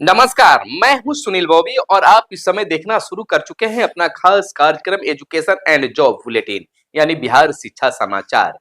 नमस्कार, मैं हूं सुनील बॉबी और आप इस समय देखना शुरू कर चुके हैं अपना खास कार्यक्रम एजुकेशन एंड जॉब बुलेटिन यानी बिहार शिक्षा समाचार।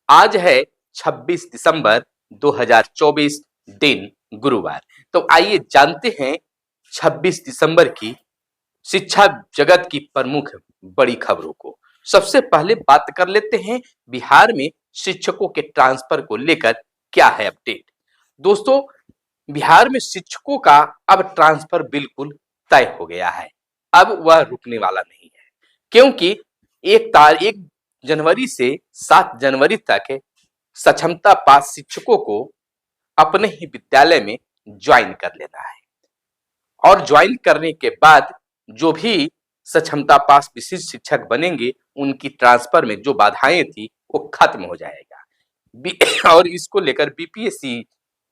आज है 26 दिसंबर 2024 दिन गुरुवार। तो आइए जानते हैं 26 दिसंबर की शिक्षा जगत की प्रमुख बड़ी खबरों को। सबसे पहले बात कर लेते हैं बिहार में शिक्षकों के ट्रांसफर को लेकर क्या है अपडेट। दोस्तों, बिहार में शिक्षकों का अब ट्रांसफर बिल्कुल तय हो गया है। अब वह रुकने वाला नहीं है, क्योंकि 1 जनवरी से 7 जनवरी तक सक्षमता पास शिक्षकों को अपने ही विद्यालय में ज्वाइन कर लेना है और ज्वाइन करने के बाद जो भी सक्षमता पास विशिष्ट शिक्षक बनेंगे उनकी ट्रांसफर में जो बाधाएं थी वो खत्म हो जाएगा। और इसको लेकर बीपीएससी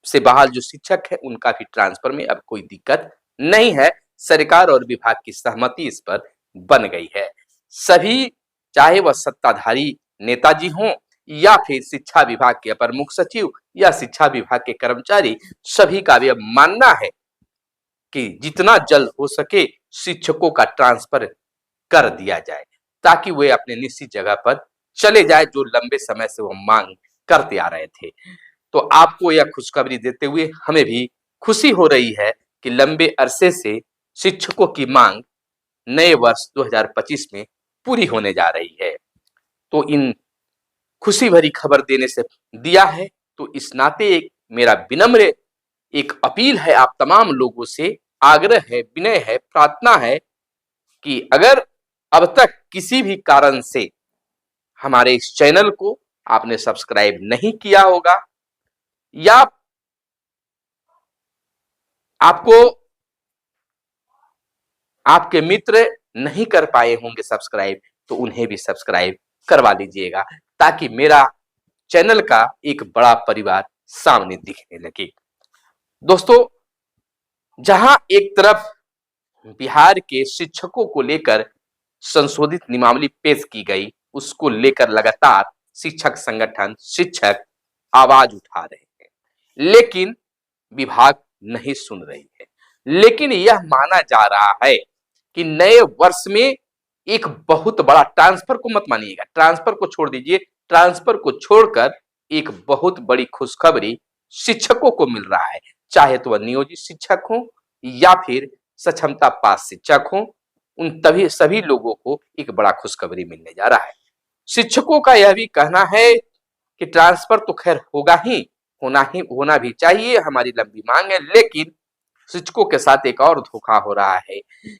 से बहाल जो शिक्षक है उनका भी ट्रांसफर में अब कोई दिक्कत नहीं है। सरकार और विभाग की सहमति इस पर बन गई है। सभी, चाहे वह सत्ताधारी नेताजी हों या फिर शिक्षा विभाग के अपर मुख्य सचिव या शिक्षा विभाग के कर्मचारी, सभी का भी अब मानना है कि जितना जल्द हो सके शिक्षकों का ट्रांसफर कर दिया जाए ताकि वे अपने निश्चित जगह पर चले जाए जो लंबे समय से वो मांग करते आ रहे थे। तो आपको यह खुशखबरी देते हुए हमें भी खुशी हो रही है कि लंबे अरसे से शिक्षकों की मांग नए वर्ष 2025 में पूरी होने जा रही है। तो इन खुशी भरी खबर देने से दिया है, तो इस नाते एक मेरा विनम्र एक अपील है आप तमाम लोगों से, आग्रह है, विनय है, प्रार्थना है कि अगर अब तक किसी भी कारण से हमारे इस चैनल को आपने सब्सक्राइब नहीं किया होगा या आपको आपके मित्र नहीं कर पाए होंगे सब्सक्राइब, तो उन्हें भी सब्सक्राइब करवा लीजिएगा ताकि मेरा चैनल का एक बड़ा परिवार सामने दिखने लगे। दोस्तों, जहां एक तरफ बिहार के शिक्षकों को लेकर संशोधित नियमावली पेश की गई, उसको लेकर लगातार शिक्षक संगठन, शिक्षक आवाज उठा रहे हैं, लेकिन विभाग नहीं सुन रही है। लेकिन यह माना जा रहा है कि नए वर्ष में एक बहुत बड़ा, ट्रांसफर को मत मानिएगा, ट्रांसफर को छोड़ दीजिए, ट्रांसफर को छोड़कर एक बहुत बड़ी खुशखबरी शिक्षकों को मिल रहा है, चाहे तो वह नियोजित शिक्षक हो या फिर सक्षमता पास शिक्षक हो, उन तभी सभी लोगों को एक बड़ा खुशखबरी मिलने जा रहा है। शिक्षकों का यह भी कहना है कि ट्रांसफर तो खैर होना भी चाहिए, हमारी लंबी मांग है, लेकिन शिक्षकों के साथ एक और धोखा हो रहा है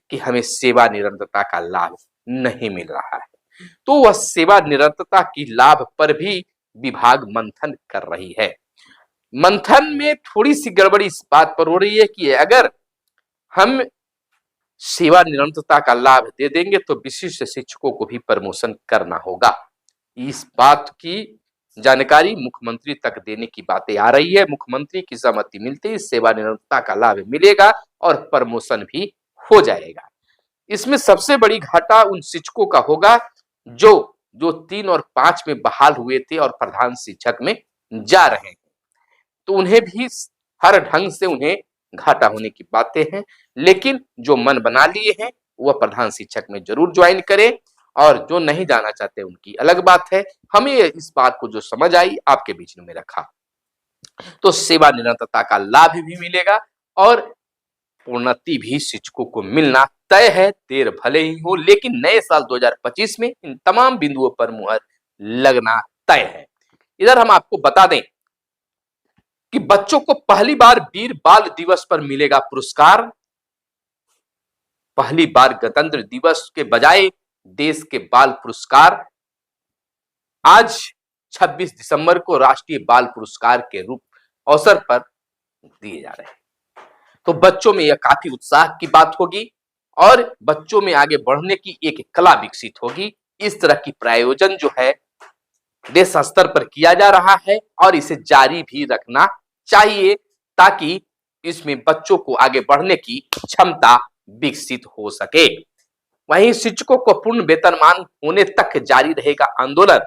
कि हमें सेवा निरंतरता का लाभ नहीं मिल रहा है। तो वह सेवा निरंतरता की लाभ पर भी विभाग मंथन कर रही है। मंथन में थोड़ी सी गड़बड़ी इस बात पर हो रही है कि अगर हम सेवा निरंतरता का लाभ दे देंगे तो विशिष्ट शिक्षकों को भी प्रमोशन करना होगा। इस बात की जानकारी मुख्यमंत्री तक देने की बातें आ रही है। मुख्यमंत्री की सहमति मिलते ही सेवा निरंतरता का लाभ मिलेगा और प्रमोशन भी हो जाएगा। इसमें सबसे बड़ी घाटा उन शिक्षकों का होगा जो 3 और 5 में बहाल हुए थे और प्रधान शिक्षक में जा रहे हैं, तो उन्हें भी हर ढंग से उन्हें घाटा होने की बातें हैं। लेकिन जो मन बना लिए हैं वह प्रधान शिक्षक में जरूर ज्वाइन करें, और जो नहीं जाना चाहते उनकी अलग बात है। हमें इस बात को जो समझ आई आपके बीच में रखा, तो सेवा निरंतरता का लाभ भी मिलेगा और प्रोन्नति भी शिक्षकों को मिलना तय है। देर भले ही हो, लेकिन नए साल 2025 में इन तमाम बिंदुओं पर मुहर लगना तय है। इधर हम आपको बता दें कि बच्चों को पहली बार वीर बाल दिवस पर मिलेगा पुरस्कार। पहली बार गणतंत्र दिवस के बजाय देश के बाल पुरस्कार आज 26 दिसंबर को राष्ट्रीय बाल पुरस्कार के रूप अवसर पर दिए जा रहे हैं। तो बच्चों में यह काफी उत्साह की बात होगी और बच्चों में आगे बढ़ने की एक कला विकसित होगी। इस तरह की प्रायोजन जो है देश स्तर पर किया जा रहा है और इसे जारी भी रखना चाहिए ताकि इसमें बच्चों को आगे बढ़ने की क्षमता विकसित हो सके। वहीं शिक्षकों को पूर्ण वेतनमान होने तक जारी रहेगा आंदोलन।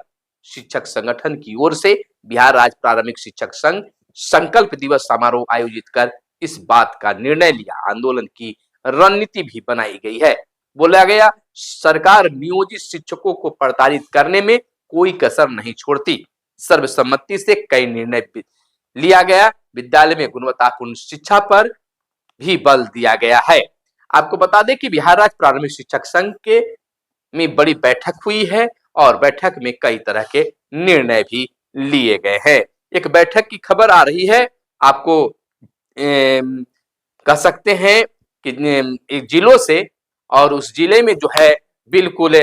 शिक्षक संगठन की ओर से बिहार राज्य प्रारंभिक शिक्षक संघ संकल्प दिवस समारोह आयोजित कर इस बात का निर्णय लिया। आंदोलन की रणनीति भी बनाई गई है। बोला गया, सरकार नियोजित शिक्षकों को प्रताड़ित करने में कोई कसर नहीं छोड़ती। सर्वसम्मति से कई निर्णय लिया गया। विद्यालय में गुणवत्तापूर्ण शिक्षा पर भी बल दिया गया है। आपको बता दें कि बिहार राज्य प्राथमिक शिक्षक संघ के में बड़ी बैठक हुई है और बैठक में कई तरह के निर्णय भी लिए गए हैं। एक बैठक की खबर आ रही है, आपको कह सकते हैं कि एक जिलों से, और उस जिले में जो है बिल्कुल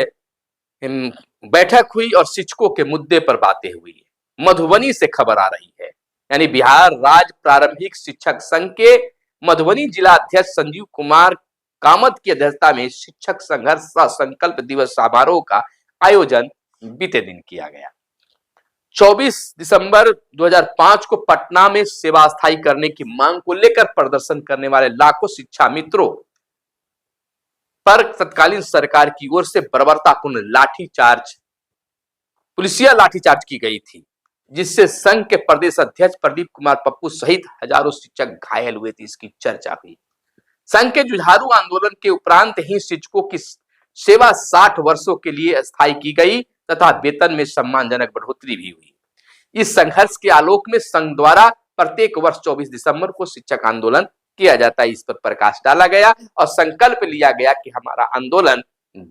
बैठक हुई और शिक्षकों के मुद्दे पर बातें हुई। मधुबनी से खबर आ रही है, यानी बिहार राज्य प्रारंभिक शिक्षक संघ के मधुबनी जिला अध्यक्ष संजीव कुमार कामत की अध्यक्षता में शिक्षक संघर्ष संकल्प दिवस समारोह का आयोजन बीते दिन किया गया। 24 दिसंबर 2005 को पटना में सेवा स्थायी करने की मांग को लेकर प्रदर्शन करने वाले लाखों शिक्षा मित्रों पर तत्कालीन सरकार की ओर से बर्बरतापूर्ण लाठीचार्ज, पुलिसिया लाठीचार्ज की गई थी, जिससे संघ के प्रदेश अध्यक्ष प्रदीप कुमार पप्पू सहित हजारों शिक्षक घायल हुए थे। इसकी चर्चा हुई। संघ के जुझारू आंदोलन के उपरांत ही शिक्षकों की सेवा 60 वर्षों के लिए स्थायी की गई तथा वेतन में सम्मानजनक बढ़ोतरी भी हुई। इस संघर्ष के आलोक में संघ द्वारा प्रत्येक वर्ष 24 दिसंबर को शिक्षक आंदोलन किया जाता है। इस पर प्रकाश डाला गया और संकल्प लिया गया कि हमारा आंदोलन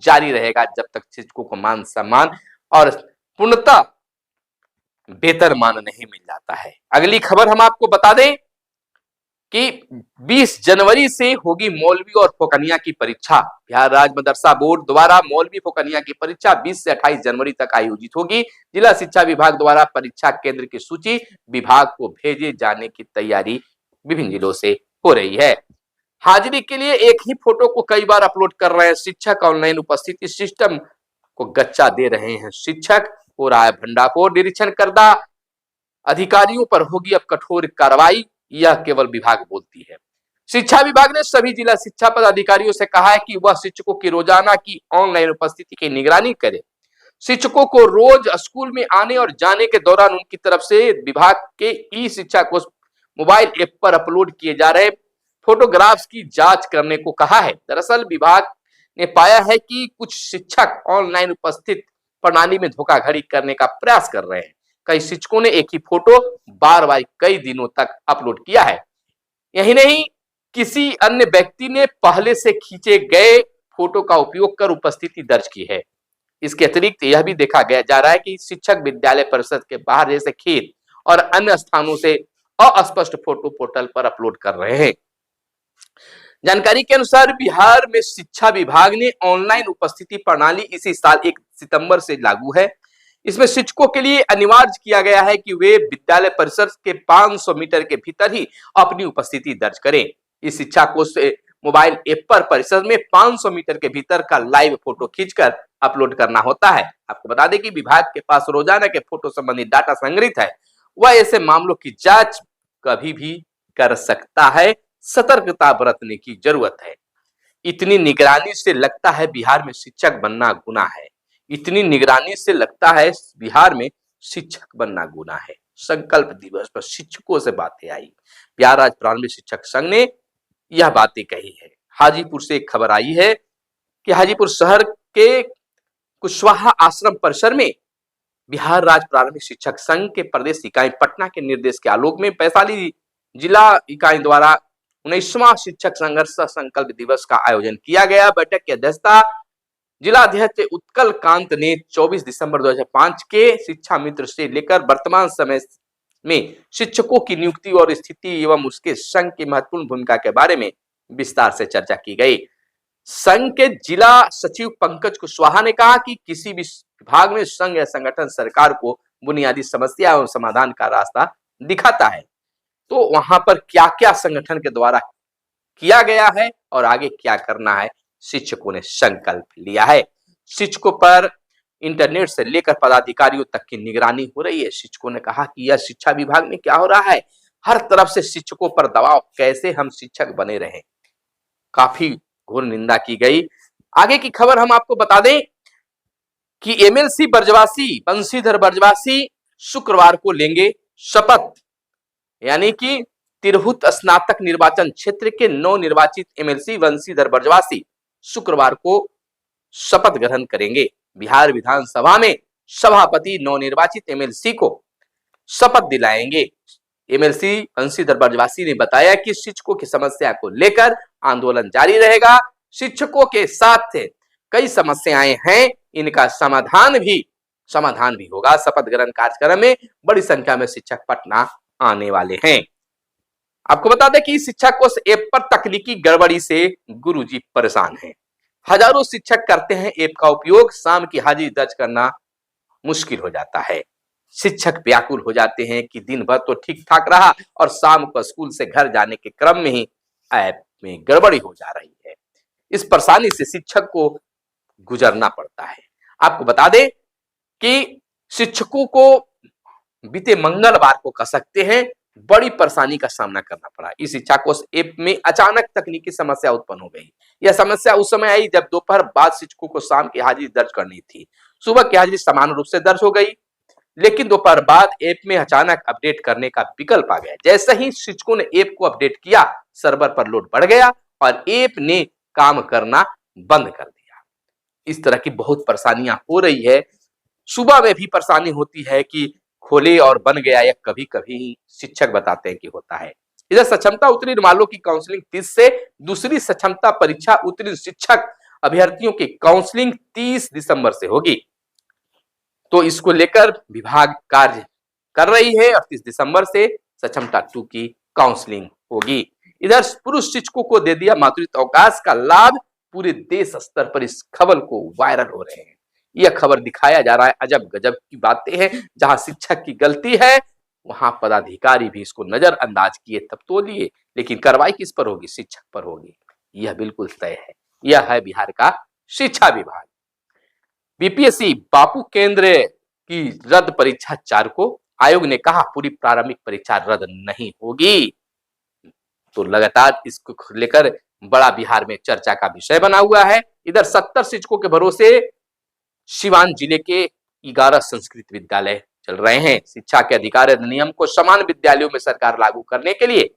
जारी रहेगा जब तक शिक्षकों को मान सम्मान और पूर्णतः वेतनमान नहीं मिल जाता है। अगली खबर हम आपको बता दें कि 20 जनवरी से होगी मौलवी और फोकनिया की परीक्षा। बिहार राज्य मदरसा बोर्ड द्वारा मौलवी फोकनिया की परीक्षा 20 से 28 जनवरी तक आयोजित होगी। जिला शिक्षा विभाग द्वारा परीक्षा केंद्र की सूची विभाग को भेजे जाने की तैयारी विभिन्न जिलों से हो रही है। हाजिरी के लिए एक ही फोटो को कई बार अपलोड कर रहे हैं शिक्षक। ऑनलाइन उपस्थिति सिस्टम को गच्चा दे रहे हैं शिक्षक। हो रहा है भंडाफोड़। निरीक्षण करदा अधिकारियों पर होगी अब कठोर कार्रवाई, यह केवल विभाग बोलती है। शिक्षा विभाग ने सभी जिला शिक्षा पदाधिकारियों से कहा है कि वह शिक्षकों की रोजाना की ऑनलाइन उपस्थिति की निगरानी करे। शिक्षकों को रोज स्कूल में आने और जाने के दौरान उनकी तरफ से विभाग के ई शिक्षा को मोबाइल ऐप पर अपलोड किए जा रहे फोटोग्राफ्स की जांच करने को कहा है। दरअसल विभाग ने पाया है कि कुछ शिक्षक ऑनलाइन उपस्थित प्रणाली में धोखाधड़ी करने का प्रयास कर रहे हैं। कई शिक्षकों ने एक ही फोटो बार बार कई दिनों तक अपलोड किया है। यही नहीं, किसी अन्य व्यक्ति ने पहले से खींचे गए फोटो का उपयोग कर उपस्थिति दर्ज की है। इसके अतिरिक्त यह भी देखा गया जा रहा है कि शिक्षक विद्यालय परिषद के बाहर जैसे खेत और अन्य स्थानों से अस्पष्ट फोटो पोर्टल पर अपलोड कर रहे हैं। जानकारी के अनुसार बिहार में शिक्षा विभाग ने ऑनलाइन उपस्थिति प्रणाली इसी साल 1 सितंबर से लागू है। इसमें शिक्षकों के लिए अनिवार्य किया गया है कि वे विद्यालय परिसर के 500 मीटर के भीतर ही अपनी उपस्थिति दर्ज करें। इस शिक्षा को मोबाइल ऐप पर परिसर में 500 मीटर के भीतर का लाइव फोटो खींचकर अपलोड करना होता है। आपको बता दें कि विभाग के पास रोजाना के फोटो संबंधी डाटा संग्रहित है। वह ऐसे मामलों की जांच कभी भी कर सकता है। सतर्कता बरतने की जरूरत है। इतनी निगरानी से लगता है बिहार में शिक्षक बनना गुनाह है। इतनी निगरानी से लगता है बिहार में शिक्षक बनना गुनाह है। संकल्प दिवस पर शिक्षकों से बातें आई। बिहार राज्य प्रारंभिक शिक्षक संघ ने यह बातें कही है। हाजीपुर से एक खबर आई है कि हाजीपुर शहर के कुशवाहा आश्रम परिसर में बिहार राज्य प्रारंभिक शिक्षक संघ के प्रदेश इकाई पटना के निर्देश के आलोक में वैशाली जिला इकाई द्वारा 19वां शिक्षक संघर्ष संकल्प दिवस का आयोजन किया गया। बैठक की अध्यक्षता जिला अध्यक्ष उत्कल कांत ने 24 दिसंबर 2005 के शिक्षा मित्र से लेकर वर्तमान समय में शिक्षकों की नियुक्ति और स्थिति एवं उसके संघ की महत्वपूर्ण भूमिका के बारे में विस्तार से चर्चा की गई। संघ के जिला सचिव पंकज कुशवाहा ने कहा कि किसी भी विभाग में संघ या संगठन सरकार को बुनियादी समस्या एवं समाधान का रास्ता दिखाता है, तो वहां पर क्या क्या संगठन के द्वारा किया गया है और आगे क्या करना है, शिक्षकों ने संकल्प लिया है। शिक्षकों पर इंटरनेट से लेकर पदाधिकारियों तक की निगरानी हो रही है। शिक्षकों ने कहा कि यह शिक्षा विभाग में क्या हो रहा है, हर तरफ से शिक्षकों पर दबाव, कैसे हम शिक्षक बने रहे। काफी घोर निंदा की गई। आगे की खबर हम आपको बता दें कि एमएलसी बर्जवासी बंशीधर बर्जवासी शुक्रवार को लेंगे शपथ, यानी कि तिरहुत स्नातक निर्वाचन क्षेत्र के नवनिर्वाचित एमएलसी वंशीधर बरजवासी शुक्रवार को शपथ ग्रहण करेंगे। बिहार विधानसभा में सभापति नवनिर्वाचित एमएलसी को शपथ दिलाएंगे। एमएलसी वंशीधर बरजवासी ने बताया कि शिक्षकों की समस्या को लेकर आंदोलन जारी रहेगा। शिक्षकों के साथ कई समस्याएं हैं, इनका समाधान भी होगा। शपथ ग्रहण कार्यक्रम में बड़ी संख्या में शिक्षक पटना आने वाले हैं। आपको बता दें कि शिक्षा कोष ऐप पर तकनीकी गड़बड़ी से गुरुजी परेशान हैं। हजारों शिक्षक करते हैं ऐप का उपयोग, शाम की हाजिरी दर्ज करना मुश्किल हो जाता है। शिक्षक व्याकुल हो जाते हैं कि दिन भर तो ठीक ठाक रहा और शाम को स्कूल से घर जाने के क्रम में ही ऐप में गड़बड़ी हो जा रही है। इस परेशानी से शिक्षक को गुजरना पड़ता है। आपको बता दें कि शिक्षकों को बीते मंगलवार को कह सकते हैं बड़ी परेशानी का सामना करना पड़ा। इस शिक्षा कोष ऐप में अचानक तकनीकी समस्या उत्पन्न हो गई। यह समस्या उस समय आई जब दोपहर बाद शिक्षकों को शाम की हाजिरी दर्ज करनी थी। सुबह की हाजिरी समान रूप से दर्ज हो गई, लेकिन दोपहर बाद ऐप में अचानक अपडेट करने का विकल्प आ गया। जैसे ही शिक्षकों ने ऐप को अपडेट किया, सर्वर पर लोड बढ़ गया और ऐप ने काम करना बंद कर दिया। इस तरह की बहुत परेशानियां हो रही है। सुबह में भी परेशानी होती है कि खोले और बन गया, या कभी कभी शिक्षक बताते हैं कि होता है। इधर सक्षमता उत्तीर्ण वालों की काउंसलिंग 30 से, दूसरी सक्षमता परीक्षा उत्तीर्ण शिक्षक अभ्यर्थियों की काउंसलिंग 30 दिसंबर से होगी। तो इसको लेकर विभाग कार्य कर रही है और 30 दिसंबर से सक्षमता 2 की काउंसलिंग होगी। इधर पुरुष शिक्षकों को दे दिया मातृत्व अवकाश का लाभ। पूरे देश स्तर पर इस खबर को वायरल हो रहे हैं। यह खबर दिखाया जा रहा है, अजब गजब की बातें हैं। जहां शिक्षक की गलती है वहां पदाधिकारी भी इसको नजरअंदाज किए तब तो लिए, लेकिन कार्रवाई किस पर होगी? शिक्षक पर होगी। यह बिल्कुल तय है। यह है बिहार का शिक्षा विभाग। बीपीएससी बापू केंद्र की रद्द परीक्षा 4 को। आयोग ने कहा पूरी प्रारंभिक परीक्षा रद्द नहीं होगी। तो लगातार इसको लेकर बड़ा बिहार में चर्चा का विषय बना हुआ है। इधर 70 शिक्षकों के भरोसे सिवान जिले के 11 संस्कृत विद्यालय चल रहे हैं। शिक्षा के अधिकार अधिनियम को समान विद्यालयों में सरकार लागू करने के लिए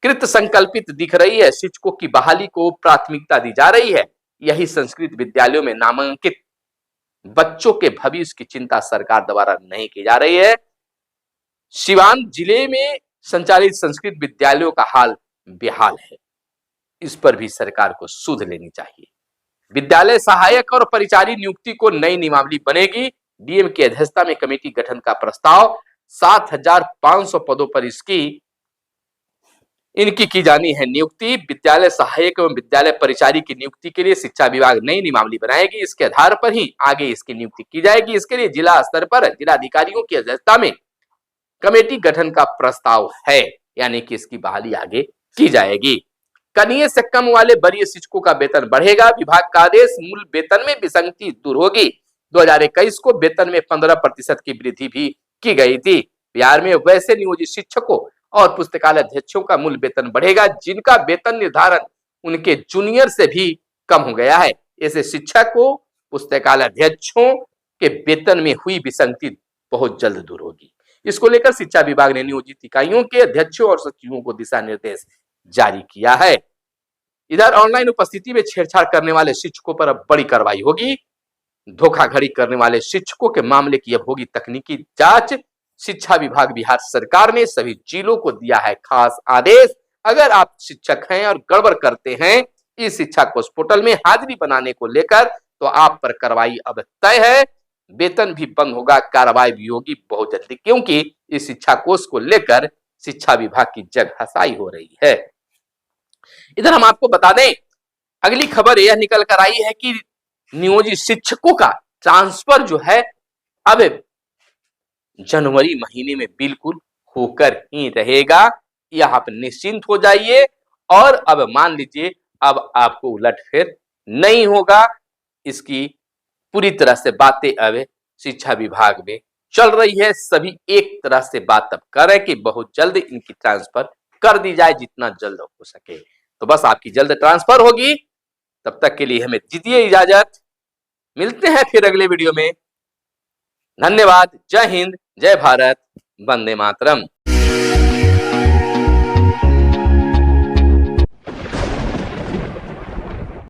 कृत संकल्पित दिख रही है। शिक्षकों की बहाली को प्राथमिकता दी जा रही है। यही संस्कृत विद्यालयों में नामांकित बच्चों के भविष्य की चिंता सरकार द्वारा नहीं की जा रही है। सिवान जिले में संचालित संस्कृत विद्यालयों का हाल बेहाल है। इस पर भी सरकार को सुध लेनी चाहिए। विद्यालय सहायक और परिचारी नियुक्ति को नई नियमावली बनेगी। डीएम की अध्यक्षता में कमेटी गठन का प्रस्ताव। 7,500 पदों पर इनकी की जानी है नियुक्ति। विद्यालय सहायक एवं विद्यालय परिचारी की नियुक्ति के लिए शिक्षा विभाग नई नियमावली बनाएगी। इसके आधार पर ही आगे इसकी नियुक्ति की जाएगी। इसके लिए जिला स्तर पर जिलाधिकारियों की अध्यक्षता में कमेटी गठन का प्रस्ताव है, यानी कि इसकी बहाली आगे की जाएगी। कनीय से कम वाले वरीय शिक्षकों का वेतन बढ़ेगा। विभाग का आदेश, मूल वेतन में विसंगति दूर होगी। 2021 को वेतन में 15% की वृद्धि भी की गई थी। बिहार में वैसे नियोजित शिक्षकों और पुस्तकालय अध्यक्षों का मूल वेतन बढ़ेगा जिनका वेतन निर्धारण उनके जूनियर से भी कम हो गया है। ऐसे शिक्षकों, पुस्तकालय अध्यक्षों के वेतन में हुई विसंगति बहुत जल्द दूर होगी। इसको लेकर शिक्षा विभाग ने नियोजित इकाइयों के अध्यक्षों और सचिवों को दिशा निर्देश जारी किया है। इधर ऑनलाइन उपस्थिति में छेड़छाड़ करने वाले शिक्षकों पर अब बड़ी कार्रवाई होगी। धोखाधड़ी करने वाले शिक्षकों के मामले की अब होगी तकनीकी जांच। शिक्षा विभाग बिहार सरकार ने सभी जिलों को दिया है खास आदेश। अगर आप शिक्षक हैं और गड़बड़ करते हैं इस शिक्षा कोष पोर्टल में हाजिरी बनाने को लेकर, तो आप पर कार्रवाई अब तय है। वेतन भी बंद होगा, कार्रवाई भी होगी बहुत जल्दी, क्योंकि इस शिक्षा कोष को लेकर शिक्षा विभाग की जग हसाई हो रही है। इधर हम आपको बता दें, अगली खबर यह निकल कर आई है कि नियोजित शिक्षकों का ट्रांसफर जो है अब जनवरी महीने में बिल्कुल होकर ही रहेगा। यह आप निश्चिंत हो जाइए। और अब मान लीजिए अब आपको उलटफेर नहीं होगा। इसकी पूरी तरह से बातें अब शिक्षा विभाग में चल रही है। सभी एक तरह से बात अब कर रहे हैं कि बहुत जल्द इनकी ट्रांसफर कर दी जाए, जितना जल्द हो सके। तो बस आपकी जल्द ट्रांसफर होगी। तब तक के लिए हमें दीजिए इजाजत। मिलते हैं फिर अगले वीडियो में। धन्यवाद। जय हिंद, जय भारत, वंदे मातरम।